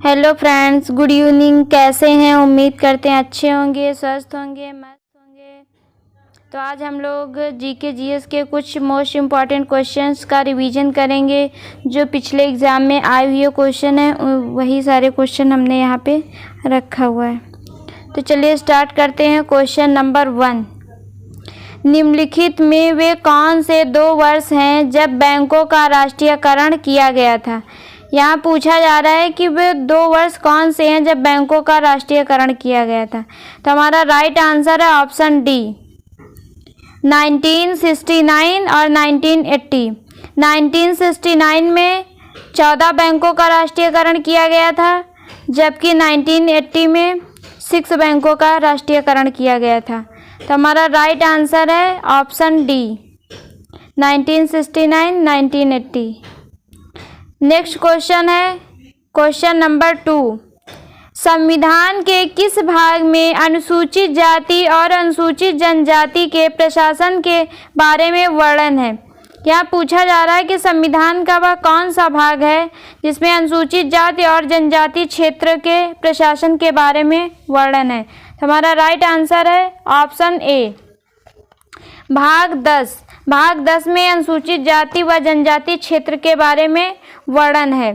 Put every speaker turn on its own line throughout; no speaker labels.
Hello friends, good evening. कैसे हैं? उम्मीद करते हैं अच्छे होंगे, स्वस्थ होंगे, मस्त होंगे। तो आज हम लोग जीके जीएस के कुछ मोस्ट इम्पॉर्टेंट क्वेश्चंस का रिवीजन करेंगे। जो पिछले एग्ज़ाम में आए हुए क्वेश्चन हैं वही सारे क्वेश्चन हमने यहाँ पे रखा हुआ है। तो चलिए स्टार्ट करते हैं। क्वेश्चन नंबर 1, निम्नलिखित में वे कौन से 2 वर्ष हैं जब बैंकों का राष्ट्रीयकरण किया गया था? यहाँ पूछा जा रहा है कि वे 2 वर्ष कौन से हैं जब बैंकों का राष्ट्रीयकरण किया गया था। तो हमारा राइट आंसर है ऑप्शन डी, 1969 और 1980। 1969 में 14 बैंकों का राष्ट्रीयकरण किया गया था, जबकि 1980 में 6 बैंकों का राष्ट्रीयकरण किया गया था। तो हमारा राइट आंसर है ऑप्शन डी, 1969 1980। नेक्स्ट क्वेश्चन है क्वेश्चन नंबर 2, संविधान के किस भाग में अनुसूचित जाति और अनुसूचित जनजाति के प्रशासन के बारे में वर्णन है? यहाँ पूछा जा रहा है कि संविधान का वह कौन सा भाग है जिसमें अनुसूचित जाति और जनजाति क्षेत्र के प्रशासन के बारे में वर्णन है। तो हमारा राइट आंसर है ऑप्शन ए, भाग 10। भाग 10 में अनुसूचित जाति व जनजाति क्षेत्र के बारे में वर्णन है।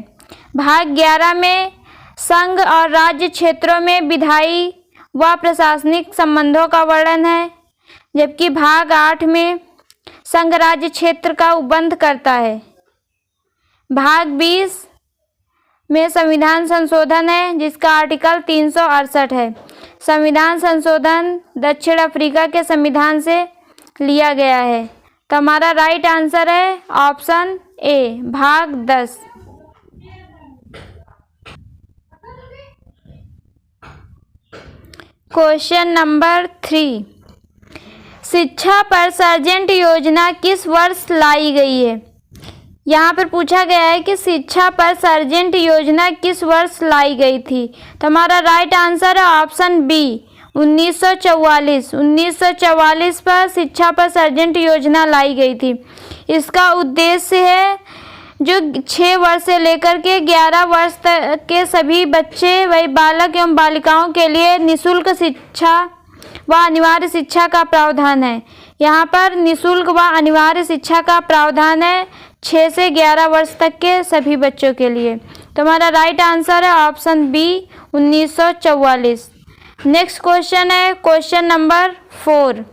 भाग 11 में संघ और राज्य क्षेत्रों में विधायी व प्रशासनिक संबंधों का वर्णन है, जबकि भाग 8 में संघ राज्य क्षेत्र का उपबंध करता है। भाग 20 में संविधान संशोधन है, जिसका आर्टिकल 368 है। संविधान संशोधन दक्षिण अफ्रीका के संविधान से लिया गया है। तो हमारा राइट आंसर है ऑप्शन ए, भाग 10। क्वेश्चन नंबर 3, शिक्षा पर सर्जेंट योजना किस वर्ष लाई गई है? यहाँ पर पूछा गया है कि शिक्षा पर सर्जेंट योजना किस वर्ष लाई गई थी। तो हमारा राइट आंसर है ऑप्शन बी, 1944। 1944 पर शिक्षा पर सर्जेंट योजना लाई गई थी। इसका उद्देश्य है जो 6 वर्ष से लेकर के 11 वर्ष तक के सभी बच्चे व बालक एवं बालिकाओं के लिए निःशुल्क शिक्षा व अनिवार्य शिक्षा का प्रावधान है। यहाँ पर निःशुल्क व अनिवार्य शिक्षा का प्रावधान है 6 से 11 वर्ष तक के सभी बच्चों के लिए। तो हमारा राइट आंसर है ऑप्शन बी, 1944। नेक्स्ट क्वेश्चन है क्वेश्चन नंबर 4,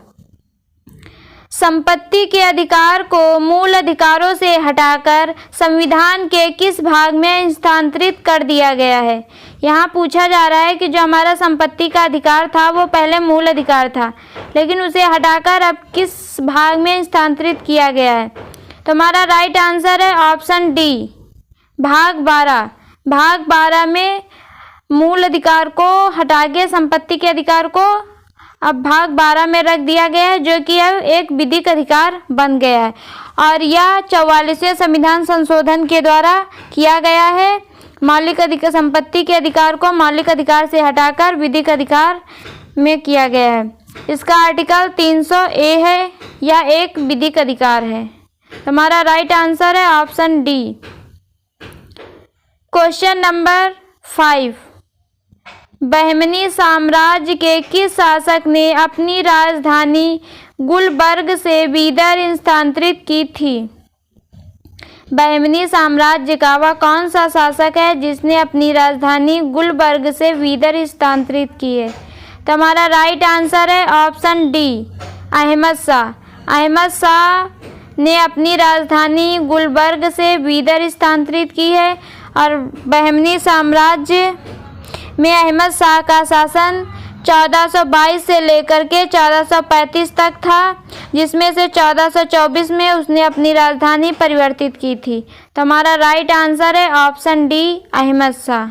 संपत्ति के अधिकार को मूल अधिकारों से हटाकर संविधान के किस भाग में स्थानांतरित कर दिया गया है? यहाँ पूछा जा रहा है कि जो हमारा संपत्ति का अधिकार था वो पहले मूल अधिकार था, लेकिन उसे हटाकर अब किस भाग में स्थानांतरित किया गया है? तो हमारा राइट आंसर है ऑप्शन डी, भाग 12। भाग 12 में मूल अधिकार को हटा के संपत्ति के अधिकार को अब भाग 12 में रख दिया गया है, जो कि अब एक विधिक अधिकार बन गया है। और यह 44वें संविधान संशोधन के द्वारा किया गया है। मौलिक अधिकार, संपत्ति के अधिकार को मौलिक अधिकार से हटाकर विधिक अधिकार में किया गया है। इसका आर्टिकल 300A है, यह एक विधिक अधिकार है। हमारा राइट आंसर है option D. Question number 5, Bahmani साम्राज्य के किस शासक ने अपनी राजधानी गुलबर्ग से बीदर स्थानांतरित की थी? बहमनी साम्राज्य का वह कौन सा शासक है जिसने अपनी राजधानी गुलबर्ग से बीदर स्थानांतरित की है? तो हमारा राइट आंसर है ऑप्शन डी, अहमद शाह। अहमद शाह ने अपनी राजधानी गुलबर्ग से बीदर स्थानांतरित की है। और बहमनी साम्राज्य में अहमद शाह का शासन 1422 से लेकर के 1435 तक था, जिसमें से 1424 में उसने अपनी राजधानी परिवर्तित की थी। तो हमारा राइट आंसर है option D, Ahmad Shah.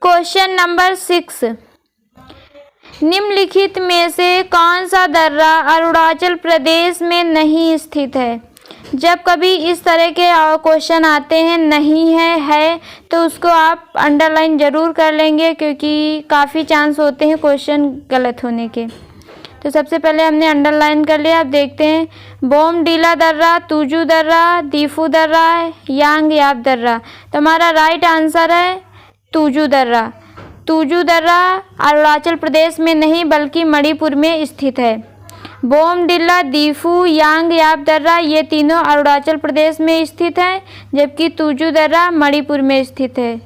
Question number 6, निम्नलिखित में से कौन सा दर्रा अरुणाचल प्रदेश में नहीं स्थित है? जब कभी इस तरह के क्वेश्चन आते हैं नहीं है तो उसको आप अंडरलाइन ज़रूर कर लेंगे, क्योंकि काफ़ी चांस होते हैं क्वेश्चन गलत होने के। तो सबसे पहले हमने अंडरलाइन कर लिया। अब देखते हैं, बोमडिला दर्रा, तुजू दर्रा, दीफू दर्रा, यांग याप दर्रा। तो हमारा राइट आंसर है तुजू दर्रा। तुजू दर्रा अरुणाचल प्रदेश में नहीं बल्कि मणिपुर में स्थित है। बोमडिला, दीफू, यांग याप दर्रा ये तीनों अरुणाचल प्रदेश में स्थित हैं, जबकि तुजू दर्रा मणिपुर में स्थित है।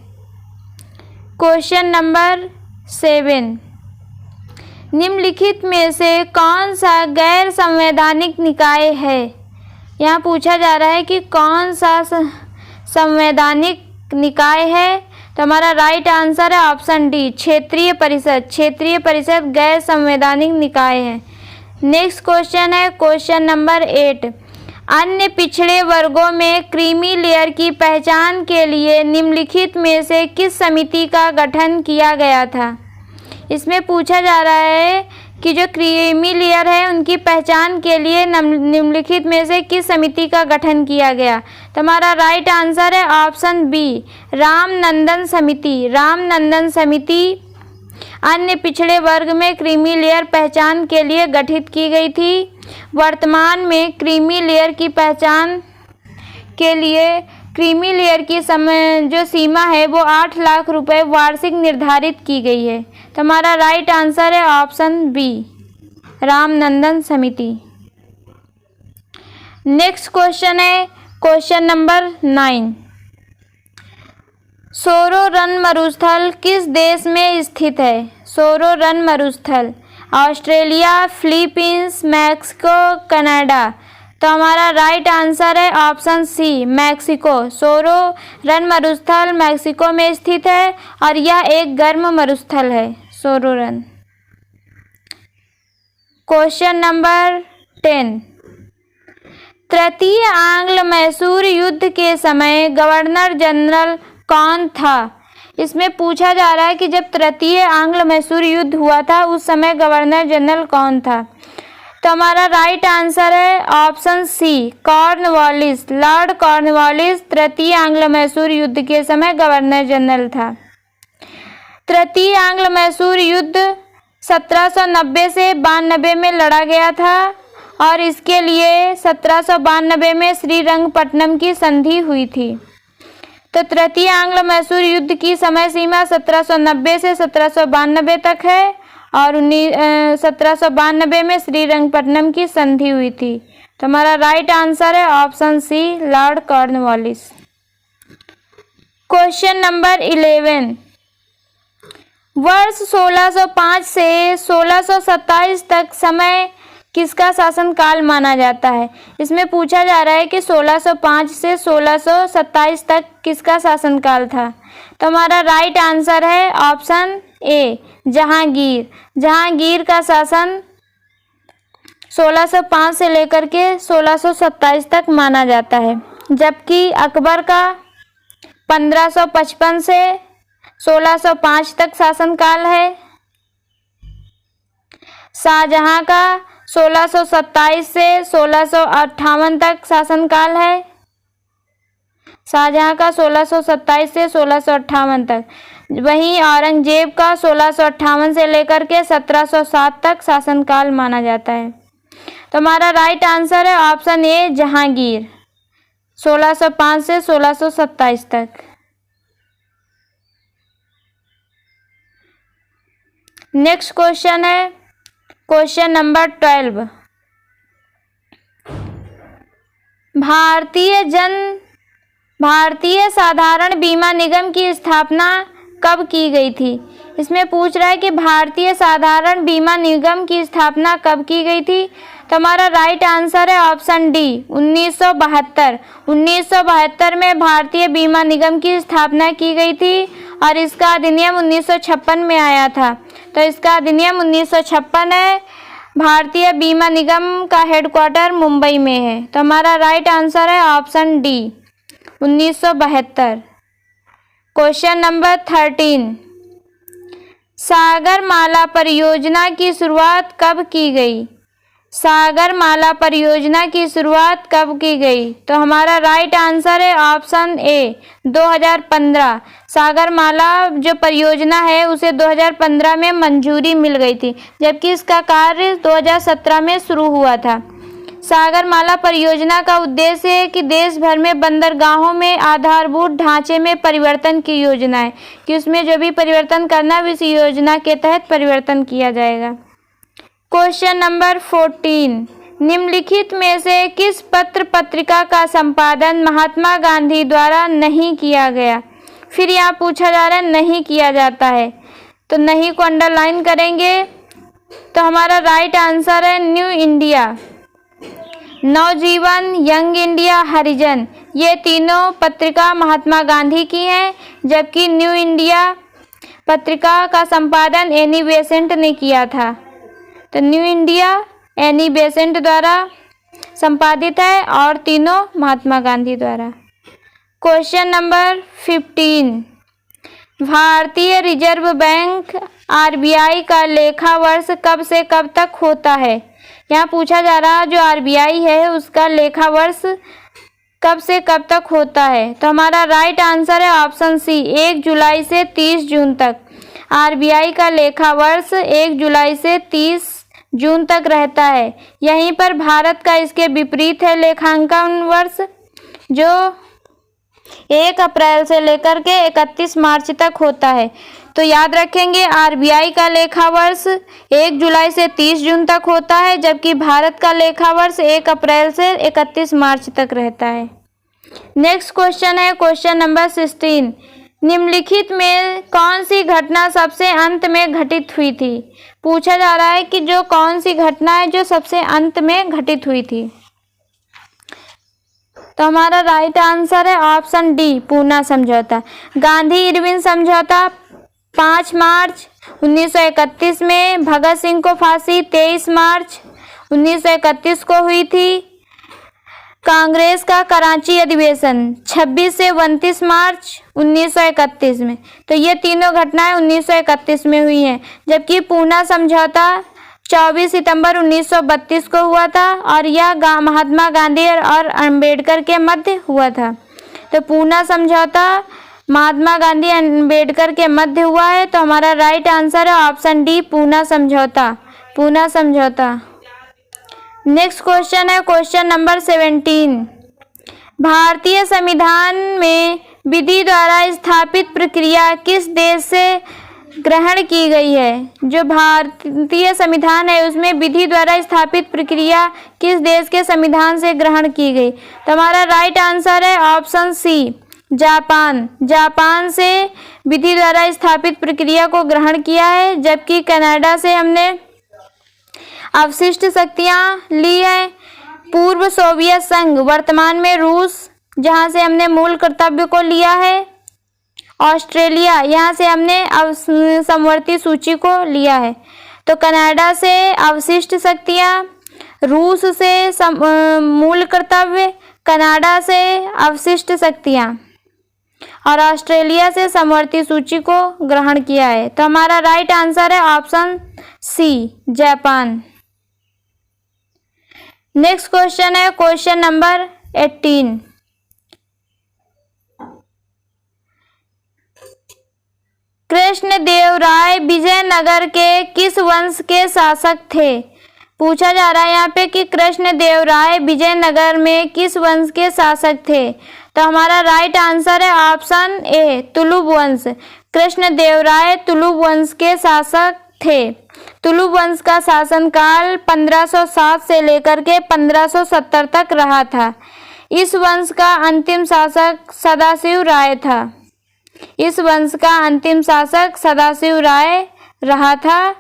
क्वेश्चन नंबर 7, निम्नलिखित में से कौन सा गैर संवैधानिक निकाय है? यहाँ पूछा जा रहा है कि कौन सा संवैधानिक निकाय है। तो हमारा राइट आंसर है ऑप्शन डी, क्षेत्रीय परिषद। क्षेत्रीय परिषद गैर संवैधानिक निकाय है। नेक्स्ट क्वेश्चन है क्वेश्चन नंबर 8, अन्य पिछड़े वर्गों में क्रीमी लेयर की पहचान के लिए निम्नलिखित में से किस समिति का गठन किया गया था? इसमें पूछा जा रहा है कि जो क्रीमी लेयर है उनकी पहचान के लिए निम्नलिखित में से किस समिति का गठन किया गया? तो हमारा राइट आंसर है ऑप्शन बी, रामनंदन समिति। रामनंदन समिति अन्य पिछड़े वर्ग में क्रीमी लेयर पहचान के लिए गठित की गई थी। वर्तमान में क्रीमी लेयर की पहचान के लिए क्रीमी लेयर की जो सीमा है वो 8 लाख रुपए वार्षिक निर्धारित की गई है। तो हमारा राइट आंसर है ऑप्शन बी, रामनंदन समिति। नेक्स्ट क्वेश्चन है क्वेश्चन नंबर 9, सोरोरन मरुस्थल किस देश में स्थित है? सोरोरन मरुस्थल ऑस्ट्रेलिया, फिलीपींस, मैक्सिको, कनाडा। तो हमारा राइट आंसर है ऑप्शन सी, मैक्सिको। सोरोरन मरुस्थल मैक्सिको में स्थित है और यह एक गर्म मरुस्थल है, सोरोरन। क्वेश्चन नंबर 10, तृतीय आंग्ल मैसूर युद्ध के समय गवर्नर जनरल कौन था? इसमें पूछा जा रहा है कि जब तृतीय आंग्ल मैसूर युद्ध हुआ था उस समय गवर्नर जनरल कौन था? तो हमारा राइट आंसर है option C, Cornwallis. Lord Cornwallis तृतीय आंग्ल मैसूर युद्ध के समय गवर्नर जनरल था। तृतीय आंग्ल मैसूर युद्ध 1790 से 92 में लड़ा गया था और इसके लिए 1792 में श्रीरंगपट्टनम की संधि हुई थी। तो तृतीय आंग्ल मैसूर युद्ध की समय सीमा 1790 से 1792 तक है और 1792 में श्रीरंगपट्टनम की संधि हुई थी। तो हमारा राइट आंसर है option C, Lord Cornwallis. Question number 11, वर्ष 1605 से 1627 तक समय किसका शासनकाल माना जाता है? इसमें पूछा जा रहा है कि 1605 से 1627 तक किसका शासनकाल था? तो हमारा राइट आंसर है ऑप्शन ए, जहांगीर। जहांगीर का शासन 1605 से लेकर के 1627 तक माना जाता है, जबकि अकबर का 1555 से 1605 तक शासनकाल है। शाहजहां का 1627 से 1658 तक शासनकाल है। शाहजहां का 1627 से 1658 तक। वहीं औरंगजेब का 1658 से लेकर के 1707 तक शासनकाल माना जाता है। तो हमारा राइट आंसर है ऑप्शन ए, जहांगीर, 1605 से 1627 तक। नेक्स्ट क्वेश्चन है क्वेश्चन नंबर 12, भारतीय साधारण बीमा निगम की स्थापना कब की गई थी? इसमें पूछ रहा है कि भारतीय साधारण बीमा निगम की स्थापना कब की गई थी? तो हमारा राइट आंसर है ऑप्शन डी, 1972। 1972 में भारतीय बीमा निगम की स्थापना की गई थी और इसका अधिनियम 1956 में आया था। तो इसका अधिनियम 1956 है। भारतीय बीमा निगम का हेडक्वार्टर मुंबई में है। तो हमारा राइट आंसर है option D, 1972। Question number 13, Sagarmala परियोजना की शुरुआत कब की गई? सागरमाला परियोजना की शुरुआत कब की गई? तो हमारा राइट आंसर है ऑप्शन ए 2015। सागरमाला जो परियोजना है उसे 2015 में मंजूरी मिल गई थी, जबकि इसका कार्य 2017 में शुरू हुआ था। सागरमाला परियोजना का उद्देश्य है कि देश भर में बंदरगाहों में आधारभूत ढांचे में परिवर्तन की योजना है कि उसमें जो भी परिवर्तन करना है इस योजना के तहत परिवर्तन किया जाएगा। क्वेश्चन नंबर 14, निम्नलिखित में से किस पत्र पत्रिका का संपादन महात्मा गांधी द्वारा नहीं किया गया? फिर यहाँ पूछा जा रहा है नहीं किया जाता है, तो नहीं को अंडरलाइन करेंगे। तो हमारा राइट आंसर है न्यू इंडिया, नवजीवन, यंग इंडिया, हरिजन, ये तीनों पत्रिका महात्मा गांधी की हैं, जबकि न्यू इंडिया पत्रिका का संपादन एनी बेसेंट ने किया था। तो न्यू इंडिया एनी बेसेंट द्वारा संपादित है और तीनों महात्मा गांधी द्वारा। क्वेश्चन नंबर 15, भारतीय रिजर्व बैंक आरबीआई का लेखा वर्ष कब से कब तक होता है? यहाँ पूछा जा रहा है जो आरबीआई है उसका लेखा वर्ष कब से कब तक होता है? तो हमारा राइट आंसर है ऑप्शन सी 1 जुलाई से 30 जून तक। आरबीआई का लेखा वर्ष 1 जुलाई से 30 जून तक रहता है। यहीं पर भारत का इसके विपरीत है लेखांकन वर्ष, जो 1 अप्रैल से लेकर के 31 मार्च तक होता है। तो याद रखेंगे आरबीआई का लेखा वर्ष 1 जुलाई से 30 जून तक होता है, जबकि भारत का लेखा वर्ष 1 अप्रैल से 31 मार्च तक रहता है। नेक्स्ट क्वेश्चन है क्वेश्चन नंबर 16, निम्नलिखित में कौन सी घटना सबसे अंत में घटित हुई थी? पूछा जा रहा है कि जो कौन सी घटना है जो सबसे अंत में घटित हुई थी। तो हमारा राइट आंसर है ऑप्शन डी पूना समझौता। गांधी इरविन समझौता 5 मार्च 1931 में, भगत सिंह को फांसी 23 मार्च 1931 को हुई थी। कांग्रेस का कराची अधिवेशन 26 से 29 मार्च 1931 में। तो ये तीनों घटनाएं 1931 में हुई हैं, जबकि पूना समझौता 24 सितंबर 1932 को हुआ था और यह महात्मा गांधी और अंबेडकर के मध्य हुआ था। तो पूना समझौता महात्मा गांधी अंबेडकर के मध्य हुआ है। तो हमारा राइट आंसर है ऑप्शन डी पूना समझौता, पूना समझौता। नेक्स्ट क्वेश्चन है क्वेश्चन नंबर 17, भारतीय संविधान में विधि द्वारा स्थापित प्रक्रिया किस देश से ग्रहण की गई है? जो भारतीय संविधान है उसमें विधि द्वारा स्थापित प्रक्रिया किस देश के संविधान से ग्रहण की गई? तो हमारा राइट आंसर है ऑप्शन सी जापान। जापान से विधि द्वारा स्थापित प्रक्रिया को ग्रहण किया है, जबकि कनाडा से हमने अवशिष्ट शक्तियां ली है। पूर्व सोवियत संघ वर्तमान में रूस, जहां से हमने मूल कर्तव्य को लिया है। ऑस्ट्रेलिया, यहाँ से हमने समवर्ती सूची को लिया है। तो कनाडा से अवशिष्ट शक्तियां, रूस से मूल कर्तव्य, कनाडा से अवशिष्ट शक्तियां और ऑस्ट्रेलिया से समवर्ती सूची को ग्रहण किया है। तो हमारा राइट आंसर है option C Japan. Next question है क्वेश्चन नंबर 18, कृष्णदेवराय विजयनगर के किस वंश के शासक थे? पूछा जा रहा है यहाँ पे कि कृष्णदेवराय विजयनगर में किस वंश के शासक थे? तो हमारा राइट आंसर है ऑप्शन ए तुलुब वंश। कृष्णदेवराय तुलुब वंश के शासक थे। तुलुब वंश का शासनकाल 1507 से लेकर के 1570 तक रहा था। इस वंश का अंतिम शासक सदाशिव राय था। इस वंश का अंतिम शासक सदाशिव राय रहा था।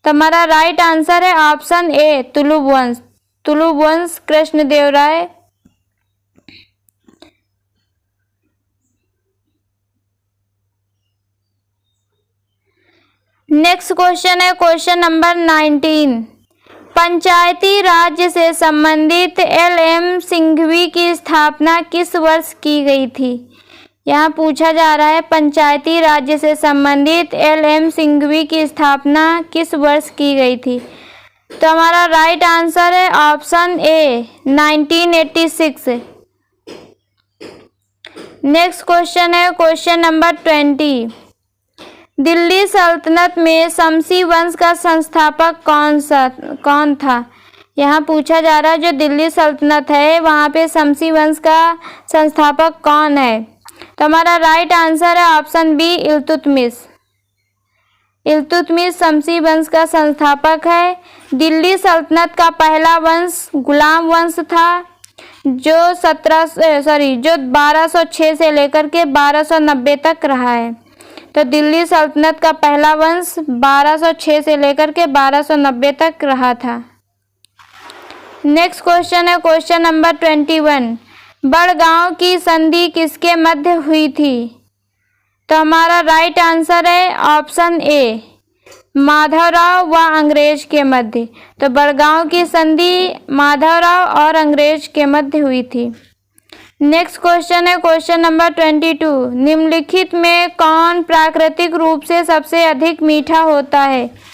तो हमारा राइट आंसर है ऑप्शन ए तुलुब वंश। तुलुब वंश कृष्णदेवराय। नेक्स्ट क्वेश्चन है क्वेश्चन नंबर 19, पंचायती राज्य से संबंधित एल.एम. सिंघवी की स्थापना किस वर्ष की गई थी? यहाँ पूछा जा रहा है पंचायती राज्य से संबंधित एल.एम. सिंघवी की स्थापना किस वर्ष की गई थी? तो हमारा राइट आंसर है ऑप्शन ए 1986। नेक्स्ट क्वेश्चन है क्वेश्चन नंबर 20। दिल्ली सल्तनत में शमसी वंश का संस्थापक कौन था? यहाँ पूछा जा रहा है जो दिल्ली सल्तनत है वहाँ पे शमसी वंश का संस्थापक कौन है? तो हमारा राइट आंसर है ऑप्शन बी इल्तुतमिश। इल्तुतमिश शमसी वंश का संस्थापक है। दिल्ली सल्तनत का पहला वंश गुलाम वंश था जो 1206 से लेकर के 1290 तक रहा है। तो दिल्ली सल्तनत का पहला वंश 1206 से लेकर के 1290 तक रहा था। नेक्स्ट क्वेश्चन है क्वेश्चन नंबर 21। बड़गांव की संधि किसके मध्य हुई थी? तो हमारा राइट आंसर है ऑप्शन ए माधवराव व अंग्रेज के मध्य। तो बड़गांव की संधि माधवराव और अंग्रेज के मध्य हुई थी। नेक्स्ट क्वेश्चन है क्वेश्चन नंबर 22। निम्नलिखित में कौन प्राकृतिक रूप से सबसे अधिक मीठा होता है?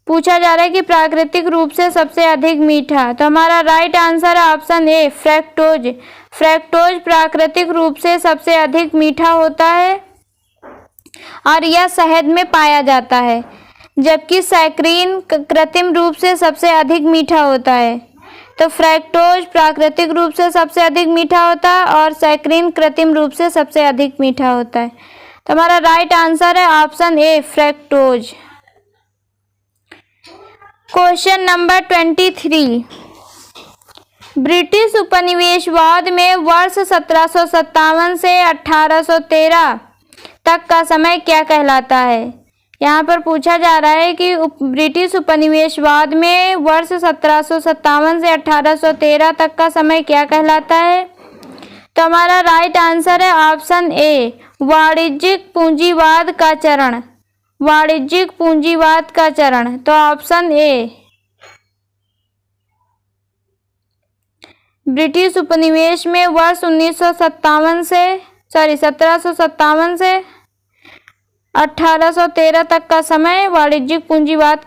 पूछा जा रहा है कि प्राकृतिक रूप से सबसे अधिक मीठा। तो हमारा राइट आंसर है ऑप्शन ए फ्रैक्टोज। फ्रैक्टोज प्राकृतिक रूप से सबसे अधिक मीठा होता है और यह शहद में पाया जाता है, जबकि सैकरीन कृत्रिम रूप से सबसे अधिक मीठा होता है। तो फ्रैक्टोज प्राकृतिक रूप से सबसे अधिक मीठा होता है और सैकरीन कृत्रिम रूप से सबसे अधिक मीठा होता है। तो हमारा राइट आंसर है option A fructose. Question number 23। British उपनिवेशवाद में वर्ष 1757 से 1813 तक का समय क्या कहलाता है? यहाँ पर पूछा जा रहा है कि ब्रिटिश उपनिवेशवाद में वर्ष 1757 से 1813 तक का समय क्या कहलाता है? तो हमारा राइट आंसर है ऑप्शन ए वाणिज्यिक पूंजीवाद का चरण। वाणिज्यिक पूंजीवाद का चरण। तो ऑप्शन ए ब्रिटिश उपनिवेश में वर्ष 1757 से 1813 तक का समय वाणिज्यिक पूंजीवाद का